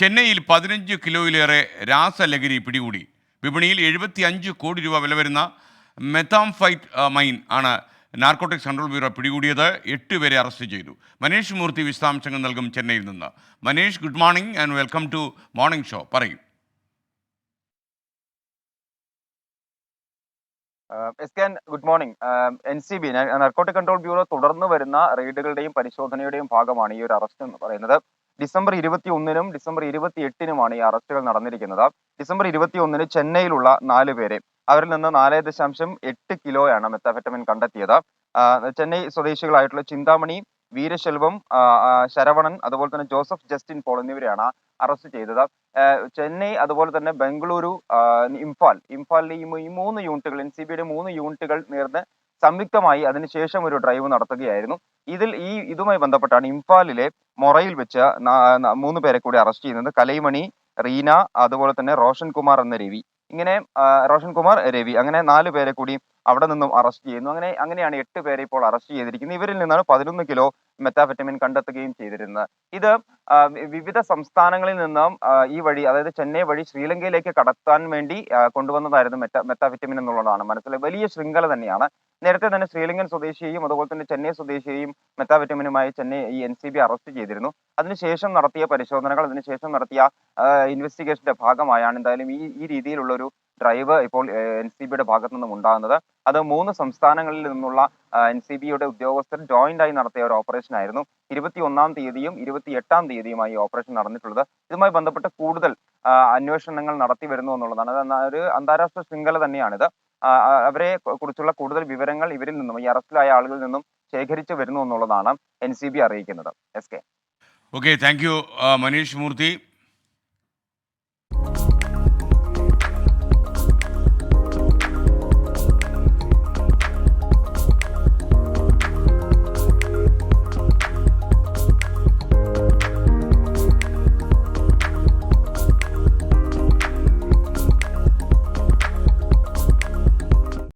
ചെന്നൈയിൽ 15 കിലോയിലേറെ രാസലഹരി പിടികൂടി. വിപണിയിൽ 75 കോടി രൂപ വില വരുന്ന മെത്താംഫൈറ്റ് മൈൻ ആണ് നാർക്കോട്ടിക്സ് കൺട്രോൾ ബ്യൂറോ പിടികൂടിയത്. 8 പേരെ അറസ്റ്റ് ചെയ്തു. മനീഷ് മൂർത്തി വിശദാംശങ്ങൾ നൽകും ചെന്നൈയിൽ നിന്ന്. Manish, good morning and welcome to morning show. പറയൂ. Good morning. NCB narcotic control bureau തുടർന്ന് വരുന്ന റെയ്ഡുകളുടെയും പരിശോധനയുടെയും ഭാഗമാണ് ഈ ഒരു അറസ്റ്റ് എന്ന് പറയുന്നത്. ഡിസംബർ 21-നും ഡിസംബർ 28-നുമാണ് ഈ അറസ്റ്റുകൾ നടന്നിരിക്കുന്നത്. ഡിസംബർ 21-ന് ചെന്നൈയിലുള്ള 4 പേരെ, അവരിൽ നിന്ന് 4.8 കിലോയാണ് മെത്താഫെറ്റമിൻ കണ്ടെത്തിയത്. ചെന്നൈ സ്വദേശികളായിട്ടുള്ള ചിന്താമണി, വീരശെൽവം, ശരവണൻ, അതുപോലെ തന്നെ ജോസഫ് ജസ്റ്റിൻ പോൾ എന്നിവരെയാണ് അറസ്റ്റ് ചെയ്തത്. ചെന്നൈ, അതുപോലെ തന്നെ ബംഗളൂരു, ഇംഫാലിലെ ഈ 3 യൂണിറ്റുകൾ, NCBയുടെ 3 യൂണിറ്റുകൾ നേർന്ന് സംയുക്തമായി അതിനുശേഷം ഒരു ഡ്രൈവ് നടത്തുകയായിരുന്നു. ഇതുമായി ബന്ധപ്പെട്ടാണ് ഇംഫാലിലെ മൊറയിൽ വെച്ച് 3 പേരെ കൂടി അറസ്റ്റ് ചെയ്യുന്നത്. കലൈമണി, റീന, അതുപോലെ തന്നെ റോഷൻ കുമാർ എന്ന രവി, അങ്ങനെ 4 പേരെ കൂടി അവിടെ നിന്നും അറസ്റ്റ് ചെയ്യുന്നു. അങ്ങനെയാണ് 8 പേരെ ഇപ്പോൾ അറസ്റ്റ് ചെയ്തിരിക്കുന്നത്. ഇവരിൽ നിന്നാണ് 11 കിലോ മെത്താഫെറ്റമിൻ കണ്ടെത്തുകയും ചെയ്തിരുന്നത്. ഇത് വിവിധ സംസ്ഥാനങ്ങളിൽ നിന്നും ഈ വഴി, അതായത് ചെന്നൈ വഴി ശ്രീലങ്കയിലേക്ക് കടത്താൻ വേണ്ടി കൊണ്ടുവന്നതായിരുന്നു മെത്താഫെറ്റമിൻ എന്നുള്ളതാണ് മനസ്സിലായി. വലിയ ശൃംഖല തന്നെയാണ്. നേരത്തെ തന്നെ ശ്രീലങ്കൻ സ്വദേശിയെയും അതുപോലെ തന്നെ ചെന്നൈ സ്വദേശിയെയും മെത്താഫെറ്റമിനുമായി ഈ NCB അറസ്റ്റ് ചെയ്തിരുന്നു. അതിനുശേഷം നടത്തിയ പരിശോധനകൾ, അതിനുശേഷം നടത്തിയ ഇൻവെസ്റ്റിഗേഷന്റെ ഭാഗമായാണ് എന്തായാലും ഈ രീതിയിലുള്ള ഒരു ഡ്രൈവ് ഇപ്പോൾ NCBയുടെ ഭാഗത്തു നിന്നും ഉണ്ടാകുന്നത്. അത് 3 സംസ്ഥാനങ്ങളിൽ നിന്നുള്ള NCBയുടെ ഉദ്യോഗസ്ഥർ ജോയിന്റ് ആയി നടത്തിയ ഒരു ഓപ്പറേഷൻ ആയിരുന്നു. 21-ാം തീയതിയും 28-ാം തീയതിയുമായി ഈ ഓപ്പറേഷൻ നടന്നിട്ടുള്ളത്. ഇതുമായി ബന്ധപ്പെട്ട് കൂടുതൽ അന്വേഷണങ്ങൾ നടത്തി വരുന്നു എന്നുള്ളതാണ്. അത് ഒരു അന്താരാഷ്ട്ര ശൃംഖല തന്നെയാണിത്. അവരെ കുറിച്ചുള്ള കൂടുതൽ വിവരങ്ങൾ ഇവരിൽ നിന്നും, ഈ അറസ്റ്റിലായ ആളുകളിൽ നിന്നും ശേഖരിച്ചു വരുന്നു എന്നുള്ളതാണ് NCB അറിയിക്കുന്നത്. Okay, thank you Manish Murthy.